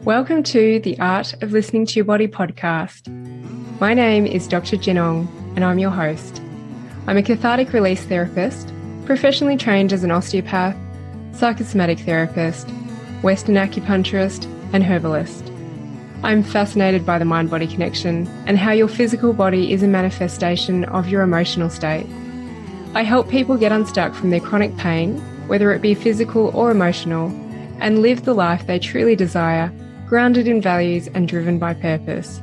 Welcome to the Art of Listening to Your Body podcast. My name is Dr. Jinong and I'm your host. I'm a cathartic release therapist, professionally trained as an osteopath, psychosomatic therapist, Western acupuncturist, and herbalist. I'm fascinated by the mind-body connection and how your physical body is a manifestation of your emotional state. I help people get unstuck from their chronic pain, whether it be physical or emotional, and live the life they truly desire, grounded in values and driven by purpose.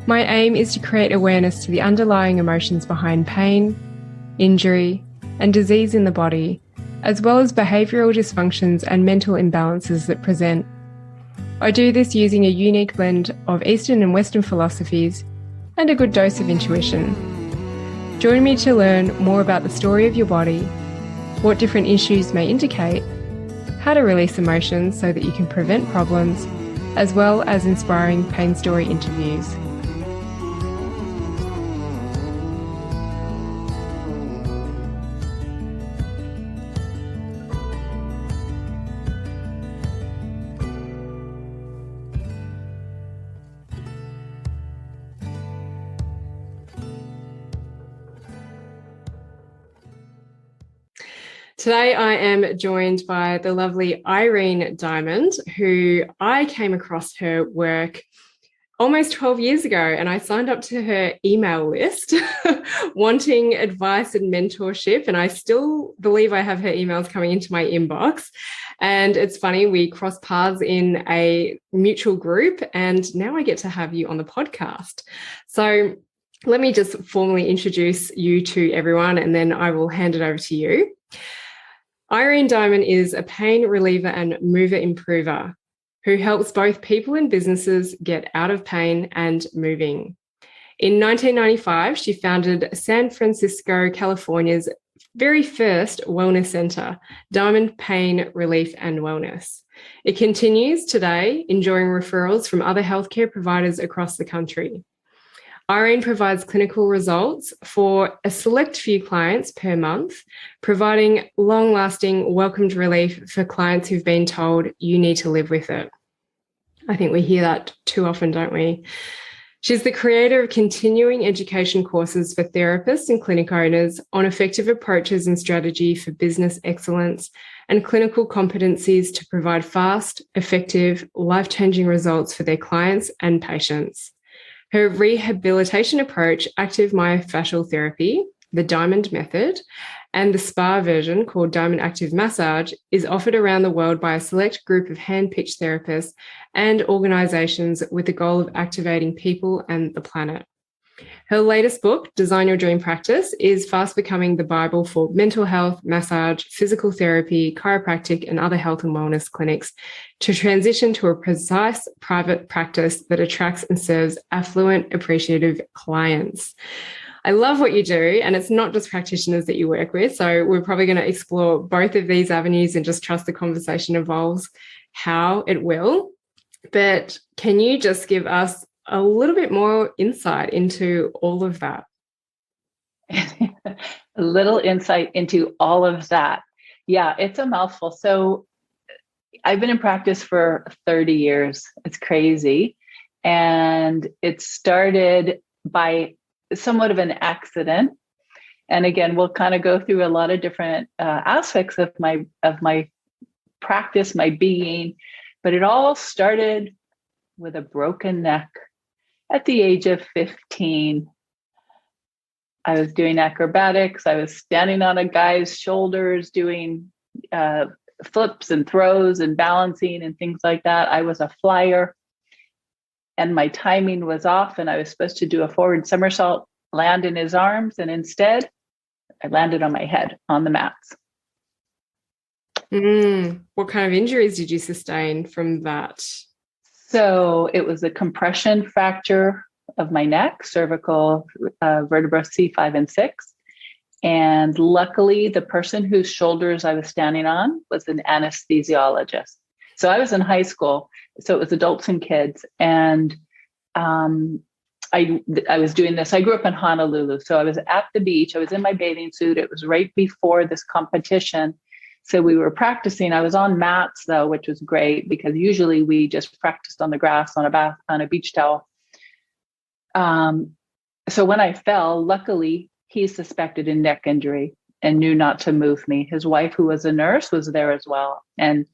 My aim is to create awareness to the underlying emotions behind pain, injury, and disease in the body, as well as behavioural dysfunctions and mental imbalances that present. I do this using a unique blend of Eastern and Western philosophies and a good dose of intuition. Join me to learn more about the story of your body, what different issues may indicate, how to release emotions so that you can prevent problems, as well as inspiring pain story interviews. Today I am joined by the lovely Irene Diamond, who I came across her work almost 12 years ago, and I signed up to her email list wanting advice and mentorship, and I still believe I have her emails coming into my inbox. And it's funny, we crossed paths in a mutual group, and now I get to have you on the podcast. So let me just formally introduce you to everyone, and then I will hand it over to you. Irene Diamond is a pain reliever and mover improver who helps both people and businesses get out of pain and moving. In 1995, she founded San Francisco, California's very first wellness center, Diamond Pain Relief and Wellness. It continues today, enjoying referrals from other healthcare providers across the country. Irene provides clinical results for a select few clients per month, providing long-lasting, welcomed relief for clients who've been told you need to live with it. I think we hear that too often, don't we? She's the creator of continuing education courses for therapists and clinic owners on effective approaches and strategy for business excellence and clinical competencies to provide fast, effective, life-changing results for their clients and patients. Her rehabilitation approach, active myofascial therapy, the Diamond method, and the spa version called Diamond Active Massage is offered around the world by a select group of hand-picked therapists and organisations with the goal of activating people and the planet. Her latest book, Design Your Dream Practice, is fast becoming the Bible for mental health, massage, physical therapy, chiropractic, and other health and wellness clinics to transition to a precise private practice that attracts and serves affluent, appreciative clients. I love what you do, and it's not just practitioners that you work with. So we're probably going to explore both of these avenues and just trust the conversation evolves how it will. But can you just give us a little bit more insight into all of that? A little insight into all of that. Yeah, it's a mouthful. So I've been in practice for 30 years. It's crazy. And it started by somewhat of an accident. And again, we'll kind of go through a lot of different aspects of my practice, my being, but it all started with a broken neck. At the age of 15, I was doing acrobatics. I was standing on a guy's shoulders doing flips and throws and balancing and things like that. I was a flyer, and my timing was off, and I was supposed to do a forward somersault, land in his arms, and instead I landed on my head on the mats. What kind of injuries did you sustain from that? So it was a compression fracture of my neck, cervical vertebra C5 and 6. And luckily, the person whose shoulders I was standing on was an anesthesiologist. So I was in high school, so it was adults and kids. And I was doing this. I grew up in Honolulu. So I was at the beach. I was in my bathing suit. It was right before this competition. So we were practicing. I was on mats though, which was great because usually we just practiced on the grass on a beach towel. So when I fell, luckily he suspected a neck injury and knew not to move me. His wife, who was a nurse, was there as well. And,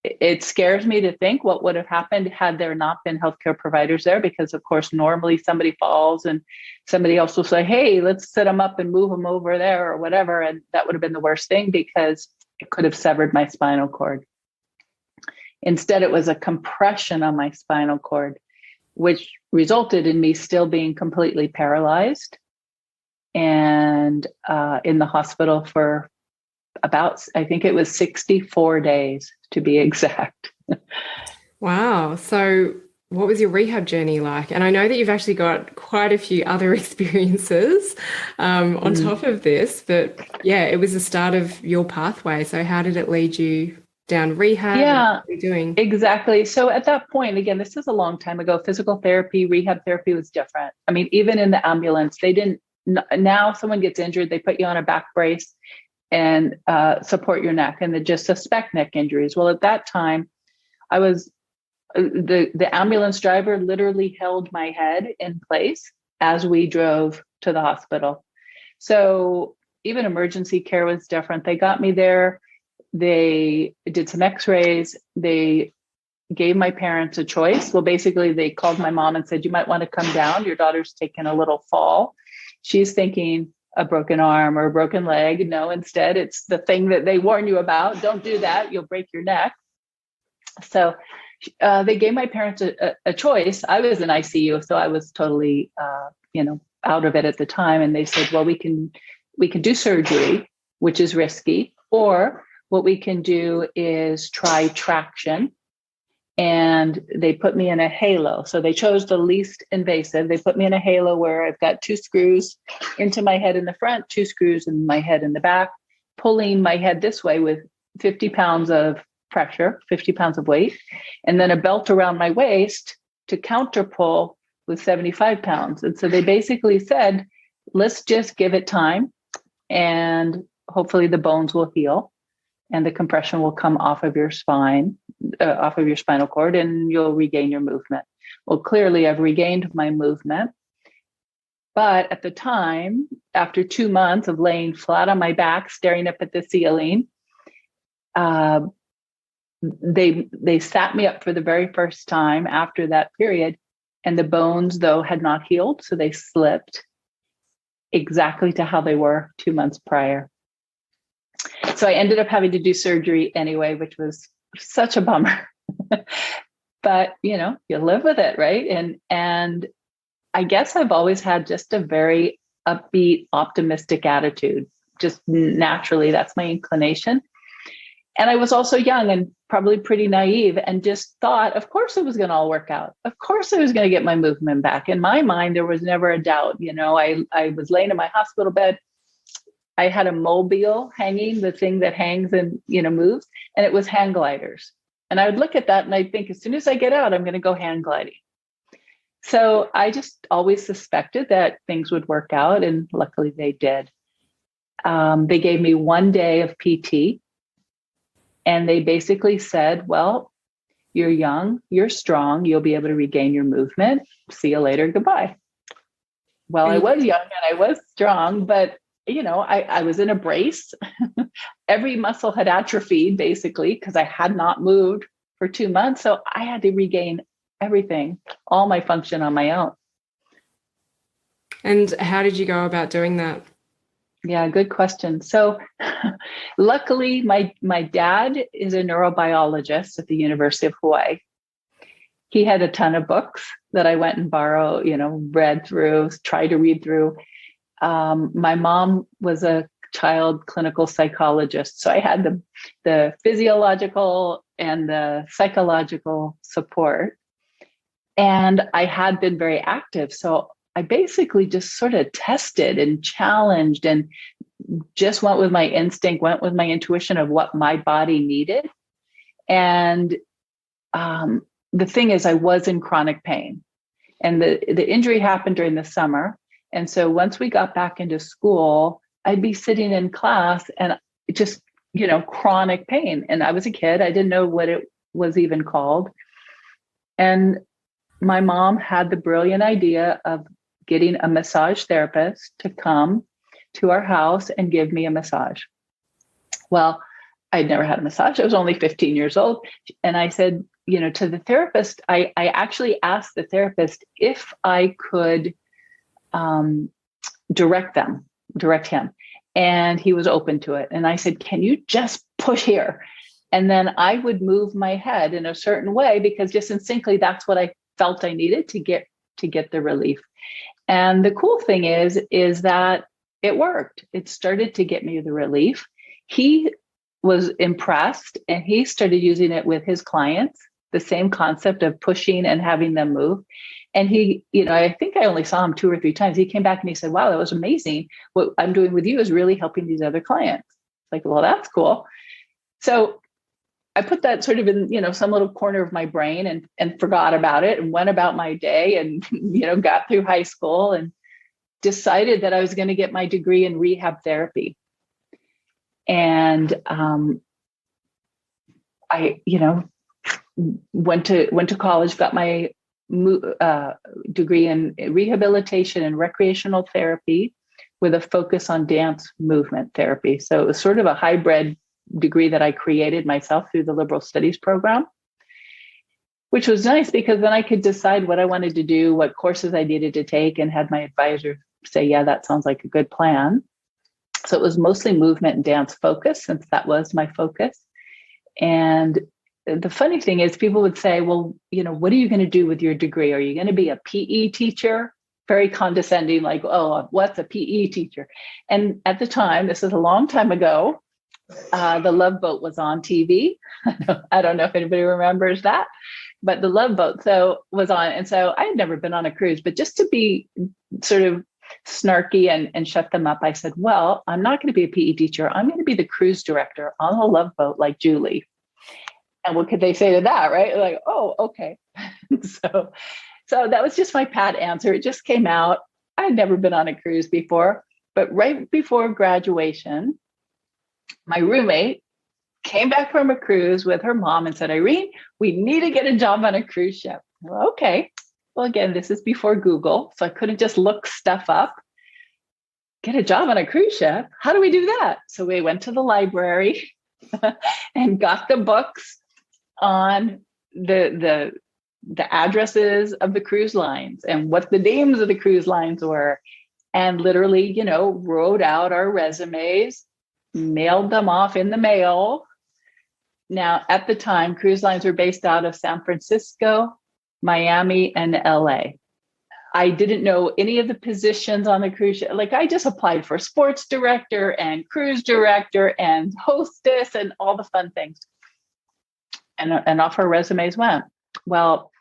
it scares me to think what would have happened had there not been healthcare providers there, because of course, normally somebody falls and somebody else will say, hey, let's sit them up and move them over there or whatever. And that would have been the worst thing because it could have severed my spinal cord. Instead, it was a compression on my spinal cord, which resulted in me still being completely paralyzed and in the hospital for about, I think it was 64 days to be exact. Wow. So what was your rehab journey like? And I know that you've actually got quite a few other experiences on top of this, but yeah, it was the start of your pathway. So how did it lead you down rehab? Yeah, what are you doing? exactly. So at that point, again, this is a long time ago, physical therapy, rehab therapy was different. I mean, even in the ambulance, they didn't, now someone gets injured, they put you on a back brace and support your neck, and they just suspect neck injuries. Well, at that time, I was the ambulance driver literally held my head in place as we drove to the hospital. So even emergency care was different. They got me there. They did some x-rays. They gave my parents a choice. Well, basically, they called my mom and said, you might want to come down. Your daughter's taken a little fall. She's thinking a broken arm or a broken leg. No, instead, it's the thing that they warn you about. Don't do that. You'll break your neck. So they gave my parents a choice. I was in ICU, so I was totally, out of it at the time. And they said, well, we can do surgery, which is risky, or what we can do is try traction. And they put me in a halo. So they chose the least invasive. They put me in a halo where I've got 2 screws into my head in the front, 2 screws in my head in the back, pulling my head this way with 50 pounds of pressure, 50 pounds of weight, and then a belt around my waist to counter pull with 75 pounds. And so they basically said, let's just give it time and hopefully the bones will heal and the compression will come off of your spine, off of your spinal cord, and you'll regain your movement. Well, clearly I've regained my movement. But at the time, after 2 months of laying flat on my back, staring up at the ceiling, they sat me up for the very first time after that period. And the bones, though, had not healed. So they slipped exactly to how they were 2 months prior. So I ended up having to do surgery anyway, which was such a bummer. But, you live with it, right? And I guess I've always had just a very upbeat, optimistic attitude. Just naturally, that's my inclination. And I was also young and probably pretty naive and just thought, of course it was going to all work out. Of course I was going to get my movement back. In my mind, there was never a doubt. I was laying in my hospital bed. I had a mobile hanging, the thing that hangs and, moves, and it was hang gliders. And I would look at that and I'd think, as soon as I get out, I'm going to go hang gliding. So I just always suspected that things would work out, and luckily they did. They gave me 1 day of PT, and they basically said, well, you're young, you're strong, you'll be able to regain your movement. See you later, goodbye. Well, I was young and I was strong, but I was in a brace. Every muscle had atrophied basically because I had not moved for 2 months. So I had to regain everything, all my function on my own. And how did you go about doing that? Yeah, good question. So luckily, my dad is a neurobiologist at the University of Hawaii. He had a ton of books that I went and borrowed, read through, tried to read through. My mom was a child clinical psychologist. So I had the physiological and the psychological support. And I had been very active. So I basically just sort of tested and challenged and just went with my instinct, went with my intuition of what my body needed. And the thing is, I was in chronic pain. And the injury happened during the summer. And so once we got back into school, I'd be sitting in class and just chronic pain. And I was a kid. I didn't know what it was even called. And my mom had the brilliant idea of getting a massage therapist to come to our house and give me a massage. Well, I'd never had a massage. I was only 15 years old. And I said, to the therapist, I actually asked the therapist if I could direct him. And he was open to it. And I said, can you just push here? And then I would move my head in a certain way, because just instinctively, that's what I felt I needed to get the relief. And the cool thing is that it worked. It started to get me the relief. He was impressed, and he started using it with his clients, the same concept of pushing and having them move. And he, I think I only saw him 2 or 3 times. He came back and he said, wow, that was amazing. What I'm doing with you is really helping these other clients. Like, well, that's cool. So I put that sort of in, some little corner of my brain and forgot about it and went about my day and, got through high school and decided that I was going to get my degree in rehab therapy. And I, went to college, got my degree in rehabilitation and recreational therapy with a focus on dance movement therapy. So it was sort of a hybrid degree that I created myself through the liberal studies program, which was nice because then I could decide what I wanted to do, what courses I needed to take, and had my advisor say, yeah, that sounds like a good plan. So it was mostly movement and dance focus, since that was my focus. And the funny thing is, people would say, well, what are you going to do with your degree? Are you going to be a PE teacher? Very condescending, like, oh, what's a PE teacher? And at the time, this is a long time ago, the Love Boat was on TV. I don't know if anybody remembers that, but the Love Boat was on. And so I had never been on a cruise, but just to be sort of snarky and shut them up, I said, well, I'm not going to be a PE teacher. I'm going to be the cruise director on the Love Boat, like Julie. And what could they say to that, right? Like, oh, okay. So that was just my pat answer. It just came out. I had never been on a cruise before, but right before graduation, my roommate came back from a cruise with her mom and said, Irene, we need to get a job on a cruise ship. Well, okay. Well, again, this is before Google, so I couldn't just look stuff up. Get a job on a cruise ship? How do we do that? So we went to the library and got the books on the addresses of the cruise lines and what the names of the cruise lines were, and literally, wrote out our resumes, mailed them off in the mail. Now, at the time, cruise lines were based out of San Francisco, Miami, and LA. I didn't know any of the positions on the cruise ship. Like, I just applied for sports director and cruise director and hostess and all the fun things. And off our resumes went. Well,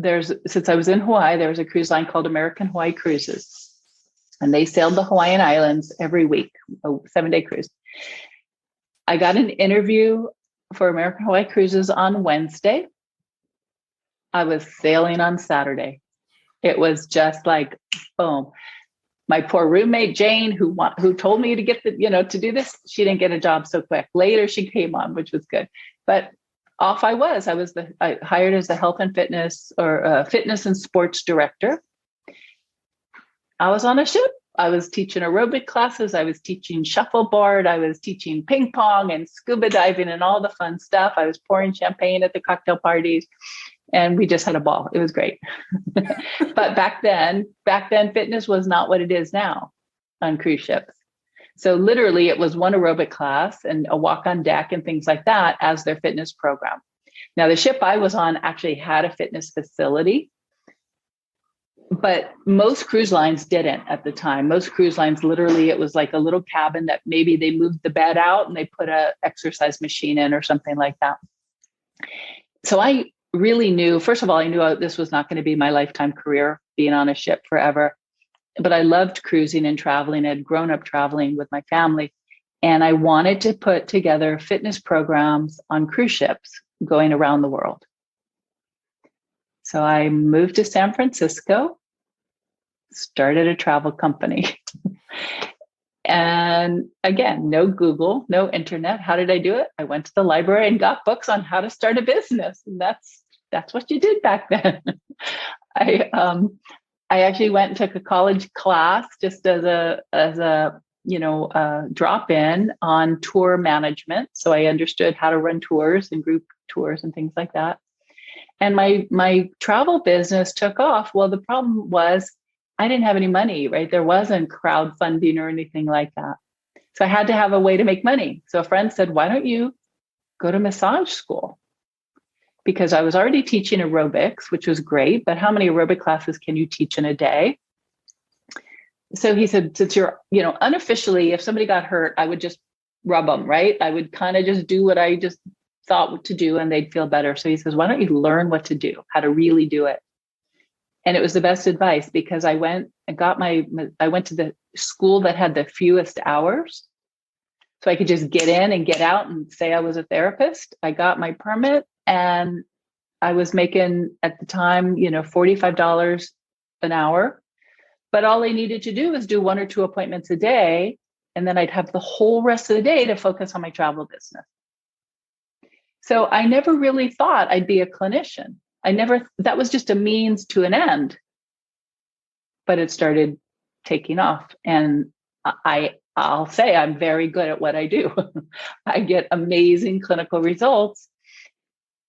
since I was in Hawaii, there was a cruise line called American Hawaii Cruises, and they sailed the Hawaiian Islands every week, a 7-day cruise. I got an interview for American Hawaii Cruises on Wednesday. I was sailing on Saturday. It was just like, boom. My poor roommate, Jane, who told me to get to do this, she didn't get a job so quick. Later, she came on, which was good. But off I was. I hired as the health and fitness or fitness and sports director. I was on a ship. I was teaching aerobic classes. I was teaching shuffleboard. I was teaching ping pong and scuba diving and all the fun stuff. I was pouring champagne at the cocktail parties, and we just had a ball. It was great. But back then, fitness was not what it is now on cruise ships. So literally it was one aerobic class and a walk on deck and things like that as their fitness program. Now, the ship I was on actually had a fitness facility, but most cruise lines didn't at the time. Most cruise lines, literally, it was like a little cabin that maybe they moved the bed out and they put a exercise machine in or something like that. So I really knew, first of all, I knew this was not going to be my lifetime career, being on a ship forever. But I loved cruising and traveling. I'd grown up traveling with my family. And I wanted to put together fitness programs on cruise ships going around the world. So I moved to San Francisco, started a travel company. And again, no Google, no internet. How did I do it? I went to the library and got books on how to start a business. And that's what you did back then. I I actually went and took a college class just as a drop in on tour management. So I understood how to run tours and group tours and things like that. And my travel business took off. Well, the problem was I didn't have any money, right? There wasn't crowdfunding or anything like that. So I had to have a way to make money. So a friend said, why don't you go to massage school? Because I was already teaching aerobics, which was great, but how many aerobic classes can you teach in a day? So he said, since you're, unofficially, if somebody got hurt, I would just rub them, right? I would kind of just do what I just thought to do and they'd feel better. So he says, why don't you learn what to do, how to really do it? And it was the best advice because I went to the school that had the fewest hours. So I could just get in and get out and say I was a therapist. I got my permit and I was making at the time, $45 an hour. But all I needed to do was do 1 or 2 appointments a day. And then I'd have the whole rest of the day to focus on my travel business. So I never really thought I'd be a clinician. That was just a means to an end. But it started taking off. And I'll say I'm very good at what I do. I get amazing clinical results.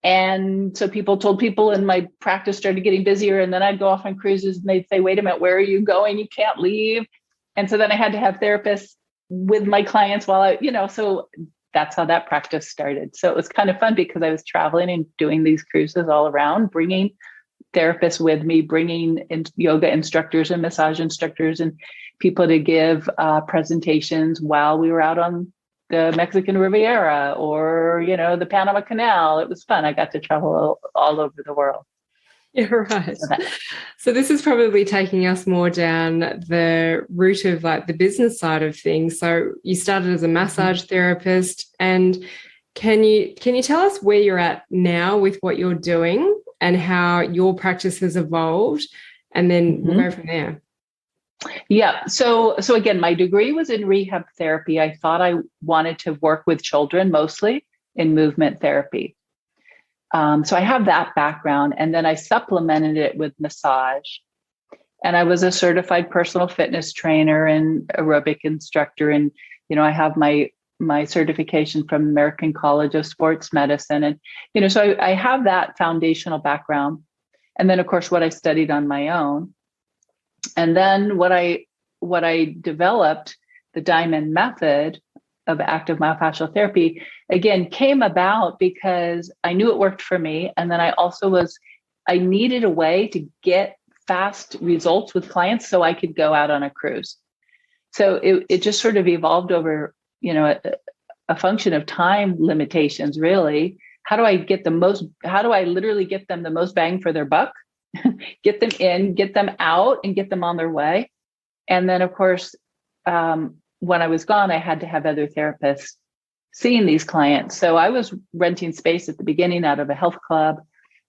And so people told people, and my practice started getting busier. And then I'd go off on cruises and they'd say, wait a minute, where are you going? You can't leave. And so then I had to have therapists with my clients while so that's how that practice started. So it was kind of fun because I was traveling and doing these cruises all around, bringing therapists with me, bringing in yoga instructors and massage instructors and people to give presentations while we were out on the Mexican Riviera or, the Panama Canal. It was fun. I got to travel all over the world. Yeah, right. So this is probably taking us more down the route of like the business side of things. So you started as a massage therapist, and can you tell us where you're at now with what you're doing and how your practice has evolved, and then we'll go from there. Yeah. So again, my degree was in rehab therapy. I thought I wanted to work with children, mostly in movement therapy. So I have that background, and then I supplemented it with massage. And I was a certified personal fitness trainer and aerobic instructor. And, I have my certification from American College of Sports Medicine. And, so I have that foundational background. And then, of course, what I studied on my own. And then what I developed, the Diamond method of active myofascial therapy, again, came about because I knew it worked for me. And then I needed a way to get fast results with clients so I could go out on a cruise. So it just sort of evolved over, a function of time limitations, really. How do I literally get them the most bang for their buck? Get them in, get them out, and get them on their way. And then, of course, when I was gone, I had to have other therapists seeing these clients. So I was renting space at the beginning out of a health club.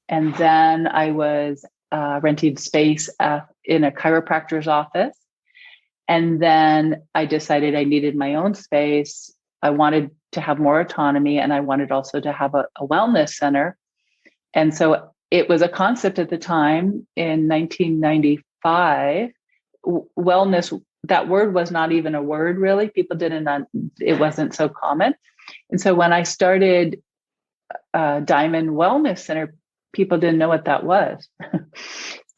And then I was renting space in a chiropractor's office. And then I decided I needed my own space. I wanted to have more autonomy, and I wanted also to have a wellness center. And so it was a concept at the time in 1995. Wellness, that word was not even a word, really. People it wasn't so common. And so when I started Diamond Wellness Center, people didn't know what that was.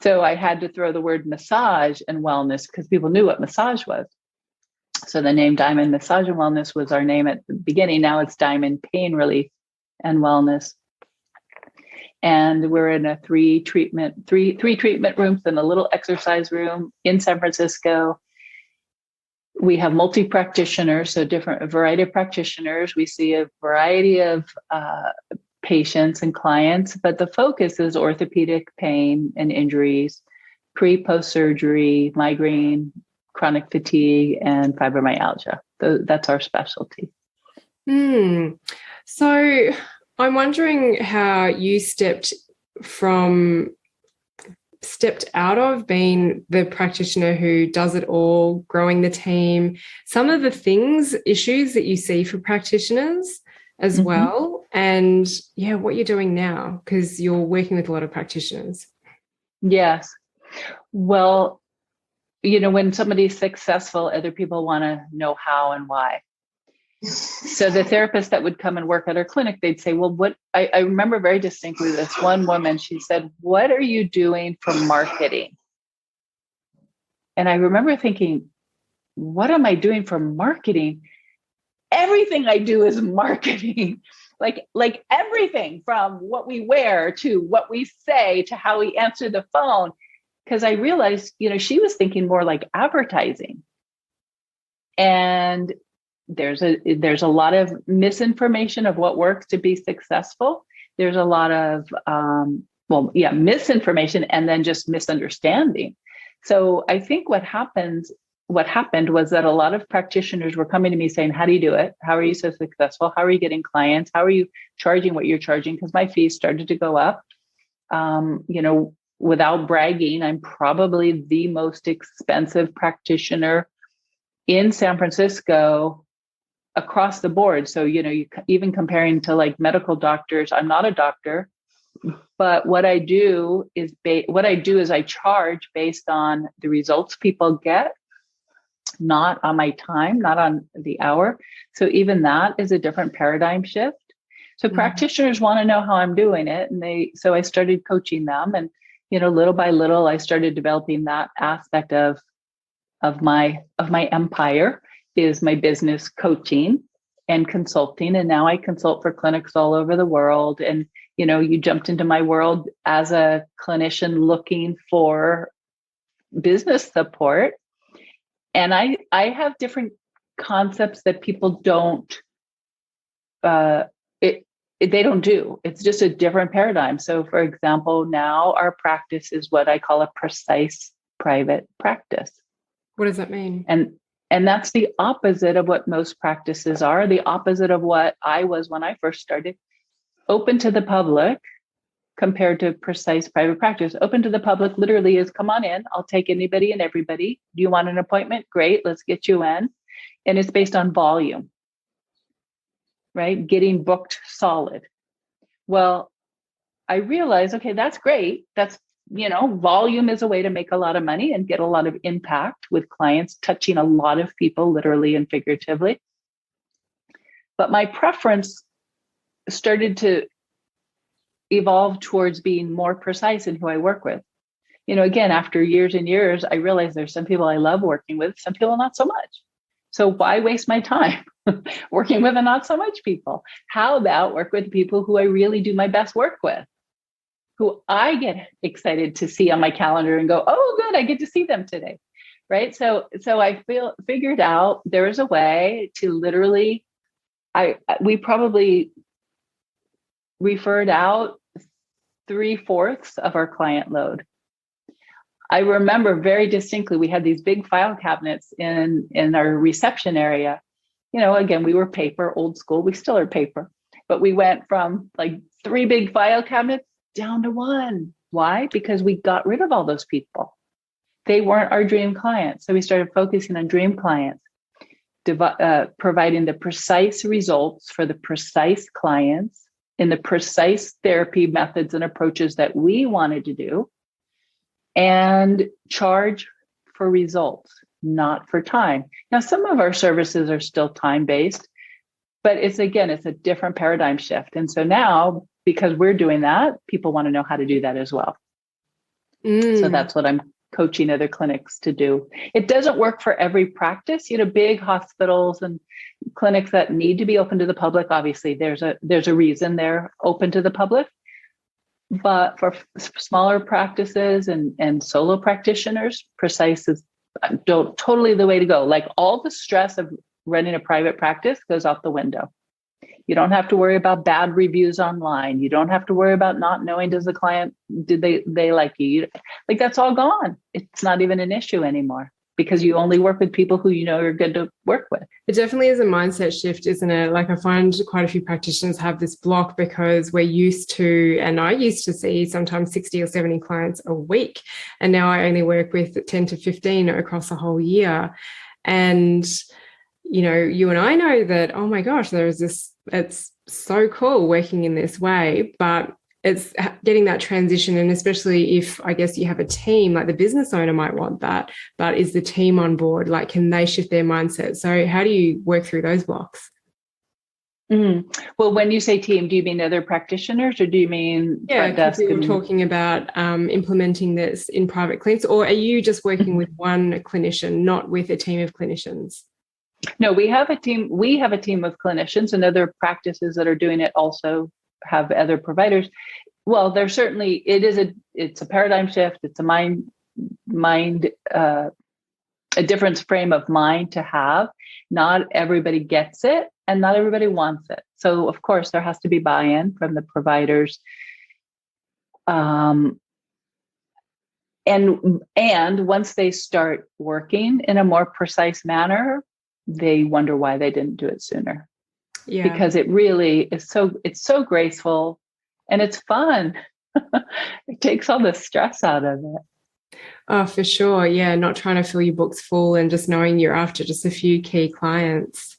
So I had to throw the word massage and wellness because people knew what massage was. So the name Diamond Massage and Wellness was our name at the beginning. Now it's Diamond Pain Relief and Wellness. And we're in a three treatment rooms and a little exercise room in San Francisco. We have multi-practitioners, so a variety of practitioners. We see a variety of patients and clients, but the focus is orthopedic pain and injuries, pre-post surgery, migraine, chronic fatigue, and fibromyalgia. That's our specialty. So I'm wondering how you stepped from stepped out of, being the practitioner who does it all, growing the team, some of the issues that you see for practitioners as well, and yeah, what you're doing now, because you're working with a lot of practitioners. Yes. Well, when somebody's successful, other people want to know how and why. So the therapist that would come and work at our clinic, they'd say, well, I remember very distinctly this one woman, she said, what are you doing for marketing? And I remember thinking, what am I doing for marketing? Everything I do is marketing. like everything from what we wear to what we say to how we answer the phone. Because I realized, she was thinking more like advertising. And there's a lot of misinformation of what works to be successful. There's a lot of misinformation and then just misunderstanding. So I think what happened was that a lot of practitioners were coming to me saying, how do you do it? How are you so successful? How are you getting clients? How are you charging what you're charging? Because my fees started to go up. Without bragging, I'm probably the most expensive practitioner in San Francisco across the board. So, you even comparing to like medical doctors, I'm not a doctor, but what I do is I charge based on the results people get, not on my time, not on the hour. So even that is a different paradigm shift. So practitioners want to know how I'm doing it. And so I started coaching them, and, little by little, I started developing that aspect of my empire is my business coaching and consulting. And now I consult for clinics all over the world. And, you jumped into my world as a clinician looking for business support. And I have different concepts that people they don't do. It's just a different paradigm. So for example, now our practice is what I call a precise private practice. What does that mean? And that's the opposite of what most practices are, the opposite of what I was when I first started. Open to the public compared to precise private practice. Open to the public literally is, come on in. I'll take anybody and everybody. Do you want an appointment? Great. Let's get you in. And it's based on volume, right? Getting booked solid. Well, I realized, okay, that's great. That's, volume is a way to make a lot of money and get a lot of impact with clients, touching a lot of people, literally and figuratively. But my preference started to evolve towards being more precise in who I work with. Again, after years and years, I realized there's some people I love working with, some people not so much. So why waste my time working with the not so much people? How about work with people who I really do my best work with, who I get excited to see on my calendar and go, oh, good, I get to see them today, right? So I figured out there is a way to literally, we probably referred out 3/4 of our client load. I remember very distinctly, we had these big file cabinets in our reception area. Again, we were paper, old school, we still are paper, but we went from like 3 big file cabinets down to 1. Why? Because we got rid of all those people. They weren't our dream clients. So we started focusing on dream clients, providing the precise results for the precise clients in the precise therapy methods and approaches that we wanted to do, and charge for results, not for time. Now, some of our services are still time-based, but it's a different paradigm shift. And so now, because we're doing that, people want to know how to do that as well. So that's what I'm coaching other clinics to do. It doesn't work for every practice. Big hospitals and clinics that need to be open to the public, obviously there's a reason they're open to the public. But for smaller practices and solo practitioners, precise is totally the way to go. Like, all the stress of running a private practice goes out the window. You don't have to worry about bad reviews online. You don't have to worry about not knowing, does the client, did they like you? Like, that's all gone. It's not even an issue anymore because you only work with people who you know you're good to work with. It definitely is a mindset shift, isn't it? Like I find quite a few practitioners have this block because we're used to, and I used to see sometimes 60 or 70 clients a week. And now I only work with 10 to 15 across a whole year. And, you know, you and I know that, oh my gosh, there is this, it's so cool working in this way, but it's getting that transition. And especially if I guess you have a team, like the business owner might want that, but is the team on board? Like, can they shift their mindset? So how do you work through those blocks? Well, when you say team, do you mean other practitioners or do you mean front desk? Yeah, you're talking about implementing this in private clinics, or are you just working with one clinician, not with a team of clinicians? No, we have a team. We have a team of clinicians, and other practices that are doing it also have other providers. Well, there's certainly, it's a paradigm shift. It's a different frame of mind to have. Not everybody gets it and not everybody wants it. So of course there has to be buy-in from the providers. And once they start working in a more precise manner, they wonder why they didn't do it sooner. Yeah. Because it really is it's so graceful and it's fun. It takes all the stress out of it. Oh, for sure. Yeah. Not trying to fill your books full and just knowing you're after just a few key clients.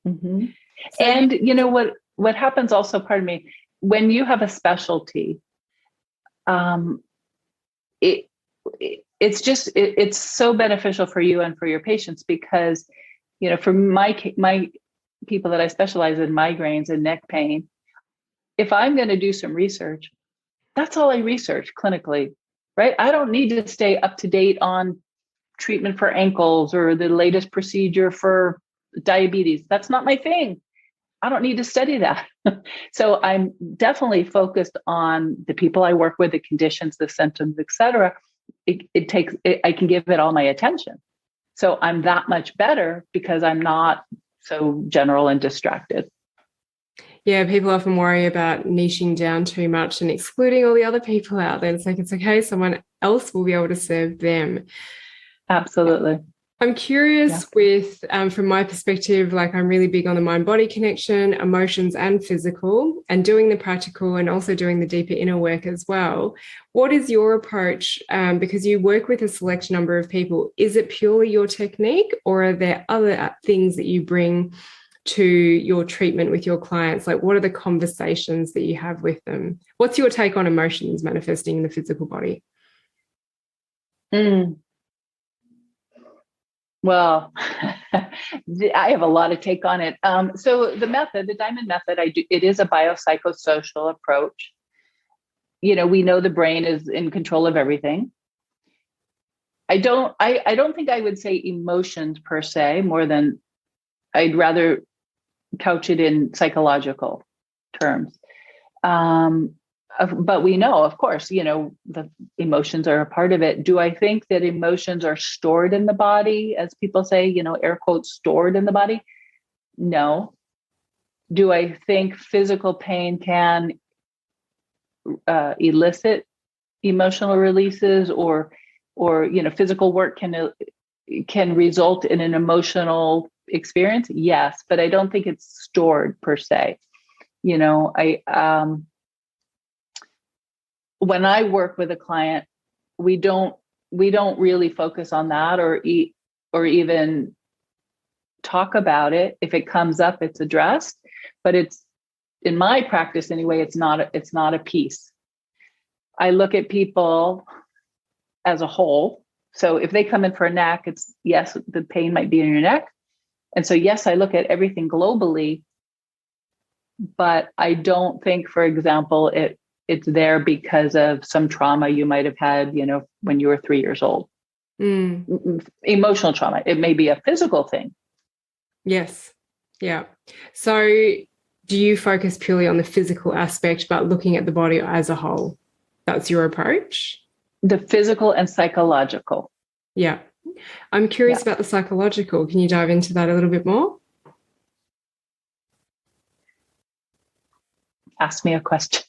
Mm-hmm. So, and you know what happens also, pardon me, when you have a specialty, it's so beneficial for you and for your patients because, you know, for my people that I specialize in migraines and neck pain, if I'm going to do some research, that's all I research clinically, right? I don't need to stay up to date on treatment for ankles or the latest procedure for diabetes. That's not my thing. I don't need to study that. So I'm definitely focused on the people I work with, the conditions, the symptoms, et cetera. I can give it all my attention. So I'm that much better because I'm not so general and distracted. Yeah, people often worry about niching down too much and excluding all the other people out there. It's like, it's okay, someone else will be able to serve them. Absolutely. I'm curious with, from my perspective, like I'm really big on the mind-body connection, emotions and physical, and doing the practical and also doing the deeper inner work as well. What is your approach? Because you work with a select number of people. Is it purely your technique or are there other things that you bring to your treatment with your clients? Like what are the conversations that you have with them? What's your take on emotions manifesting in the physical body? Well, I have a lot of take on it. So the Diamond method, it is a biopsychosocial approach. You know, we know the brain is in control of everything. I don't think I would say emotions per se, more than I'd rather couch it in psychological terms. But we know, of course, you know, the emotions are a part of it. Do I think that emotions are stored in the body, as people say, you know, air quotes, stored in the body? No. Do I think physical pain can elicit emotional releases or, you know, physical work can result in an emotional experience? Yes, but I don't think it's stored per se. You know, when I work with a client, we don't really focus on that or even talk about it. If it comes up, it's addressed, but it's, in my practice anyway, it's not a piece. I look at people as a whole. So if they come in for a neck, it's yes, the pain might be in your neck. And so, yes, I look at everything globally, but I don't think, for example, it's there because of some trauma you might have had, you know, when you were 3 years old. Emotional trauma. It may be a physical thing. Yes. Yeah. So do you focus purely on the physical aspect, but looking at the body as a whole? That's your approach? The physical and psychological. Yeah. I'm curious about the psychological. Can you dive into that a little bit more? Ask me a question.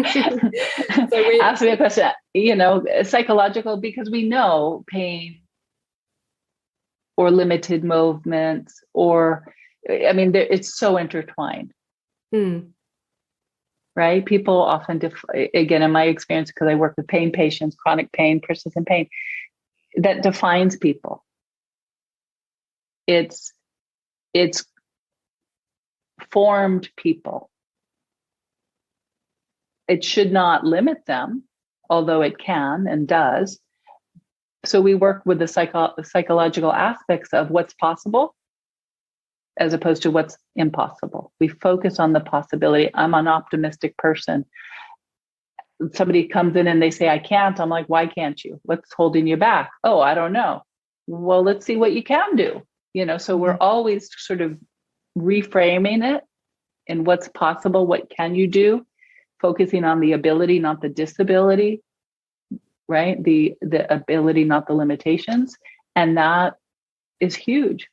Ask me a question. You know, psychological, because we know pain or limited movements, or, I mean, it's so intertwined. Right? People often, again, in my experience, because I work with pain patients, chronic pain, persistent pain, that defines people. It's formed people. It should not limit them, although it can and does. So we work with the psychological aspects of what's possible as opposed to what's impossible. We focus on the possibility. I'm an optimistic person. Somebody comes in and they say, I can't. I'm like, why can't you? What's holding you back? Oh, I don't know. Well, let's see what you can do. So we're always sort of reframing it and what's possible. What can you do? Focusing on the ability, not the disability, right? The ability, not the limitations. And that is huge.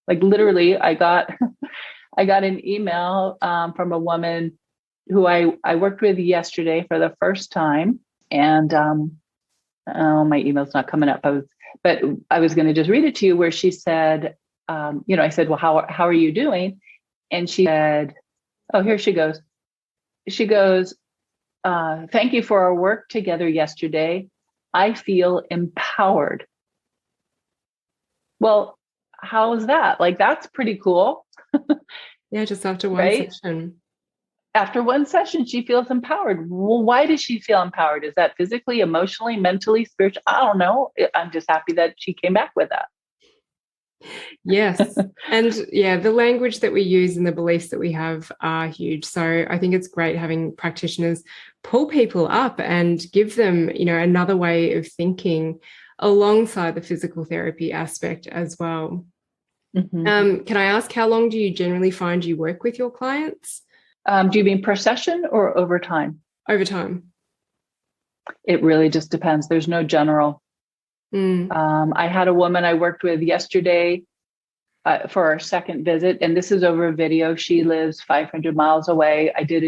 Like literally, I got an email from a woman who I worked with yesterday for the first time. And my email's not coming up. But I was going to just read it to you, where she said, I said, well, how are you doing? And she said, oh, here she goes. She goes, thank you for our work together yesterday. I feel empowered. Well, how is that? Like, that's pretty cool. Yeah, just after one session. After one session, she feels empowered. Well, why does she feel empowered? Is that physically, emotionally, mentally, spiritually? I don't know. I'm just happy that she came back with that. Yes. And yeah, the language that we use and the beliefs that we have are huge. So I think it's great having practitioners pull people up and give them, another way of thinking alongside the physical therapy aspect as well. Can I ask, how long do you generally find you work with your clients? Do you mean per session or over time? Over time. It really just depends. There's no general. I had a woman I worked with yesterday for our second visit, and this is over a video. She lives 500 miles away. I did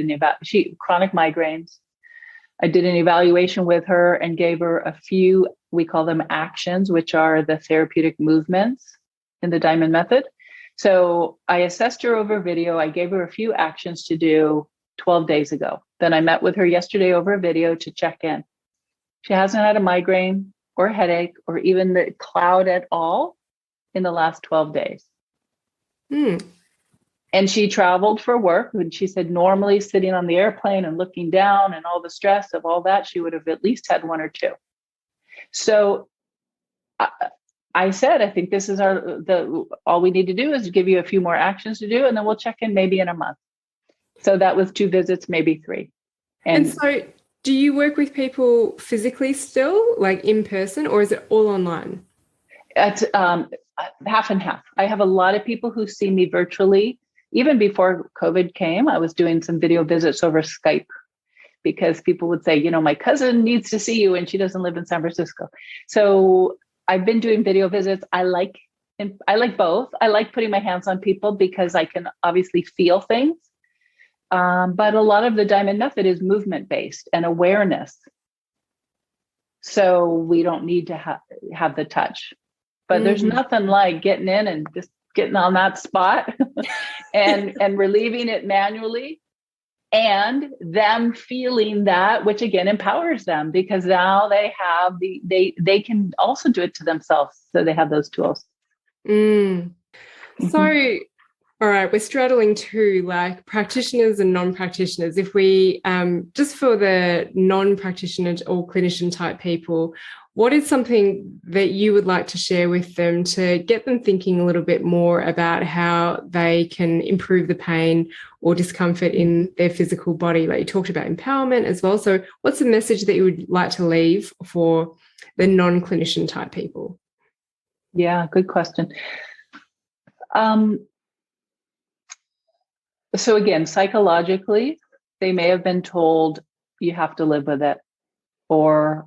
chronic migraines. I did an evaluation with her and gave her a few, we call them actions, which are the therapeutic movements in the Diamond method. So I assessed her over video. I gave her a few actions to do 12 days ago. Then I met with her yesterday over a video to check in. She hasn't had a migraine or headache or even the cloud at all in the last 12 days. And she traveled for work. And she said, normally sitting on the airplane and looking down and all the stress of all that, she would have at least had one or two. So I said, I think this is all we need to do is give you a few more actions to do, and then we'll check in maybe in a month. So that was 2 visits, maybe 3. And so do you work with people physically still, like in person, or is it all online? It's half and half. I have a lot of people who see me virtually. Even before COVID came, I was doing some video visits over Skype because people would say, my cousin needs to see you and she doesn't live in San Francisco. So I've been doing video visits. I like both. I like putting my hands on people because I can obviously feel things. But a lot of the Diamond method is movement based and awareness. So we don't need to have the touch. But there's nothing like getting in and just getting on that spot and relieving it manually, and them feeling that, which again empowers them because now they have they can also do it to themselves. So they have those tools. So, all right, we're straddling two, like practitioners and non-practitioners. If we, just for the non-practitioner or clinician type people, what is something that you would like to share with them to get them thinking a little bit more about how they can improve the pain or discomfort in their physical body? Like you talked about empowerment as well. So what's the message that you would like to leave for the non-clinician type people? Yeah, good question. So again, psychologically, they may have been told you have to live with it, or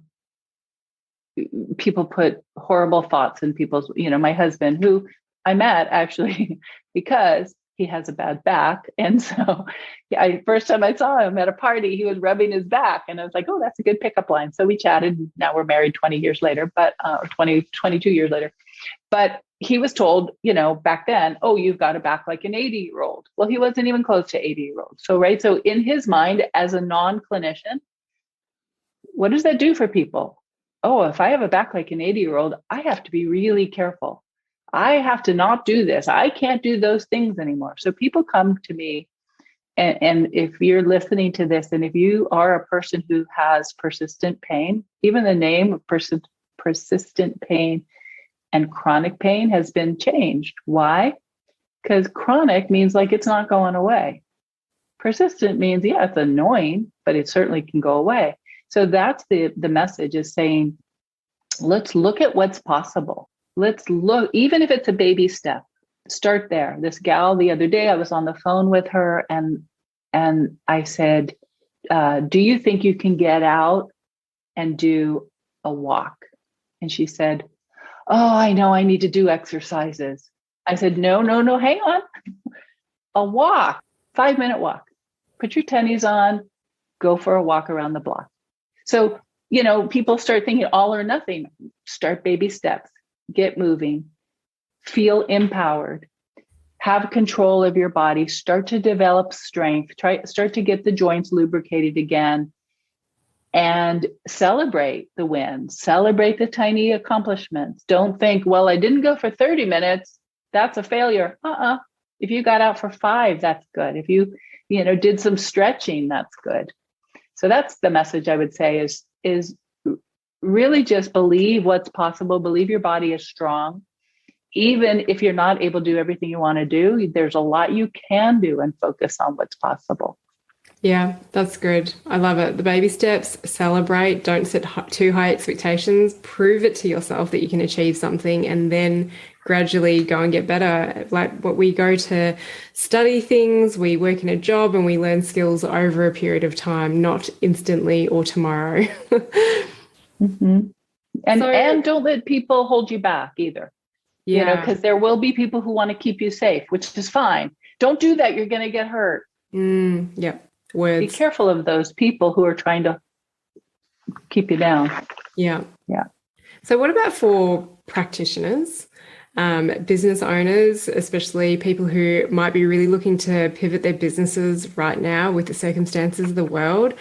people put horrible thoughts in people's, my husband, who I met actually because he has a bad back. And so first time I saw him at a party, he was rubbing his back and I was like, oh, that's a good pickup line. So we chatted. Now we're married 20 years later, but 22 years later. But he was told, you know, back then, oh, you've got a back like an 80-year-old. Well, he wasn't even close to 80-year-old. So, right. So in his mind, as a non-clinician, what does that do for people? Oh, if I have a back like an 80-year-old, I have to be really careful. I have to not do this. I can't do those things anymore. So people come to me, and if you're listening to this, and if you are a person who has persistent pain, even the name of persistent pain and chronic pain has been changed. Why? Because chronic means like it's not going away. Persistent means, yeah, it's annoying, but it certainly can go away. So that's the message, is saying, let's look at what's possible. Let's look, even if it's a baby step, start there. This gal the other day, I was on the phone with her, and I said, do you think you can get out and do a walk? And she said, oh, I know I need to do exercises. I said, no, hang on. A walk, 5-minute walk. Put your tennies on, go for a walk around the block. So, you know, people start thinking all or nothing. Start baby steps, get moving, feel empowered, have control of your body, start to develop strength, start to get the joints lubricated again, and celebrate the wins, celebrate the tiny accomplishments. Don't think, well, I didn't go for 30 minutes. That's a failure. If you got out for 5, that's good. If you did some stretching, that's good. So that's the message I would say, is really just believe what's possible. Believe your body is strong. Even if you're not able to do everything you want to do, there's a lot you can do, and focus on what's possible. Yeah, that's good. I love it. The baby steps, celebrate, don't set too high expectations, prove it to yourself that you can achieve something, and then gradually go and get better. Like what we go to study things, we work in a job, and we learn skills over a period of time, not instantly or tomorrow. Mm-hmm. And don't let people hold you back either. Yeah. Because there will be people who want to keep you safe, which is fine. Don't do that. You're going to get hurt. Yeah. Words. Be careful of those people who are trying to keep you down. Yeah. Yeah. So what about for practitioners, business owners, especially people who might be really looking to pivot their businesses right now with the circumstances of the world?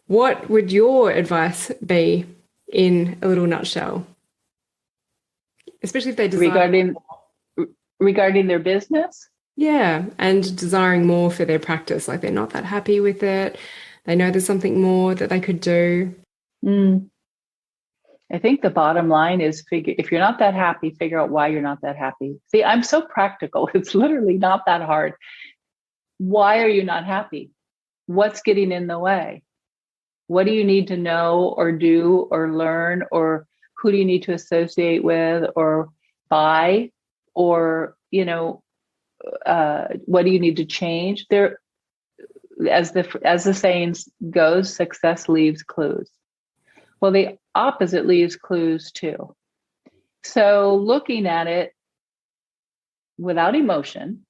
What would your advice be in a little nutshell? Especially if they desire regarding their business? Yeah, and desiring more for their practice, like they're not that happy with it. They know there's something more that they could do. I think the bottom line is if you're not that happy, figure out why you're not that happy. See, I'm so practical. It's literally not that hard. Why are you not happy? What's getting in the way? What do you need to know or do or learn, or who do you need to associate with or buy, or, what do you need to change? There, as the saying goes, success leaves clues. Well, the opposite leaves clues too. So looking at it without emotion,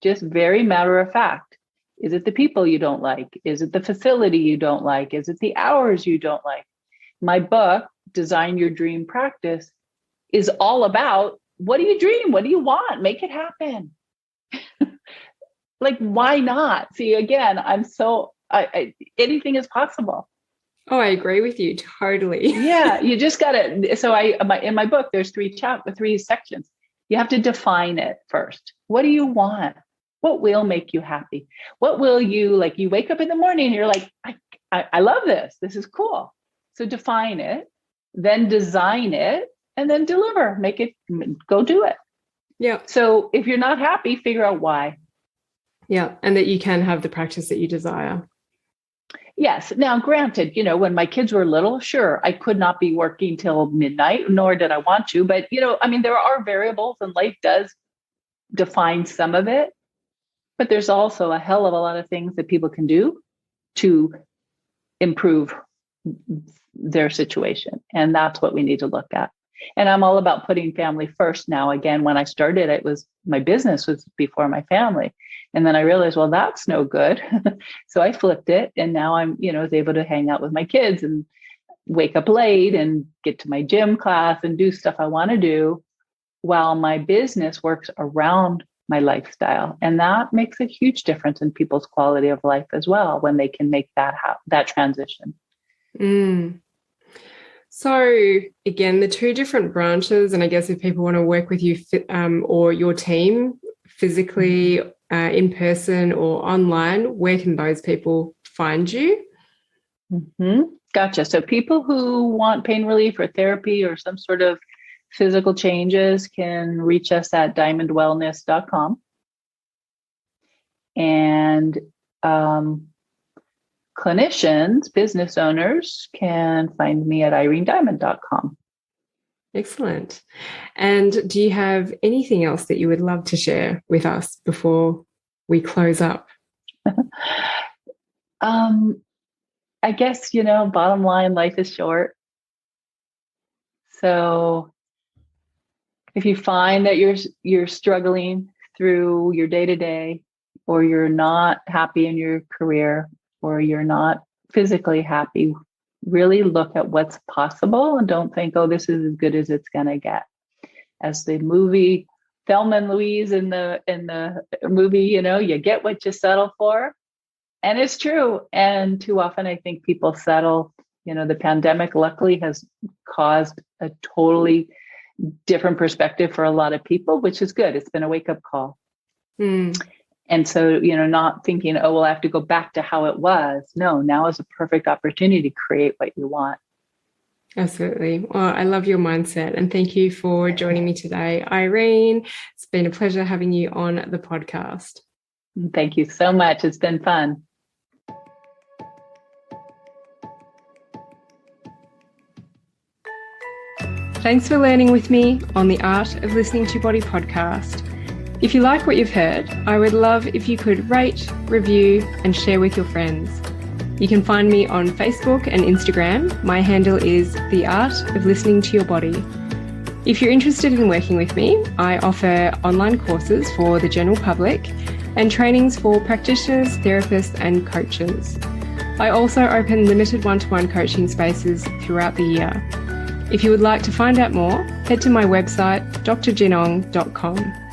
just very matter of fact. Is it the people you don't like? Is it the facility you don't like? Is it the hours you don't like? My book, Design Your Dream Practice, is all about, what do you dream? What do you want? Make it happen. Like, why not? See, again, anything is possible. Oh, I agree with you totally. Yeah, you just got to. So in my book, there's 3 sections. You have to define it first. What do you want? What will make you happy? What will you, like, you wake up in the morning and you're like, I love this. This is cool. So define it, then design it, and then deliver. Make it, go do it. Yeah. So if you're not happy, figure out why. Yeah. And that you can have the practice that you desire. Yes. Now, granted, when my kids were little, sure, I could not be working till midnight, nor did I want to. But, there are variables, and life does define some of it. But there's also a hell of a lot of things that people can do to improve their situation. And that's what we need to look at. And I'm all about putting family first now. Again, when I started, my business was before my family. And then I realized, well, that's no good. So I flipped it. And now I'm, was able to hang out with my kids and wake up late and get to my gym class and do stuff I want to do while my business works around my lifestyle. And that makes a huge difference in people's quality of life as well, when they can make that transition. Mm. So again, the two different branches, and I guess if people want to work with you or your team physically, in person or online, where can those people find you? Gotcha. So people who want pain relief or therapy or some sort of physical changes can reach us at diamondwellness.com. And clinicians, business owners can find me at irenediamond.com. Excellent. And do you have anything else that you would love to share with us before we close up? I guess, bottom line, life is short. So if you find that you're struggling through your day-to-day, or you're not happy in your career, or you're not physically happy, really look at what's possible and don't think, oh, this is as good as it's going to get. As the movie Thelma and Louise in the movie, you get what you settle for. And it's true. And too often I think people settle. The pandemic luckily has caused a totally different perspective for a lot of people, which is good. It's been a wake-up call. And so, not thinking, oh, well, I have to go back to how it was. No, now is a perfect opportunity to create what you want. Absolutely. Well, I love your mindset. And thank you for joining me today, Irene. It's been a pleasure having you on the podcast. Thank you so much. It's been fun. Thanks for learning with me on the Art of Listening to Your Body podcast. If you like what you've heard, I would love if you could rate, review, and share with your friends. You can find me on Facebook and Instagram. My handle is The Art of Listening to Your Body. If you're interested in working with me, I offer online courses for the general public and trainings for practitioners, therapists, and coaches. I also open limited one-to-one coaching spaces throughout the year. If you would like to find out more, head to my website, drjinong.com.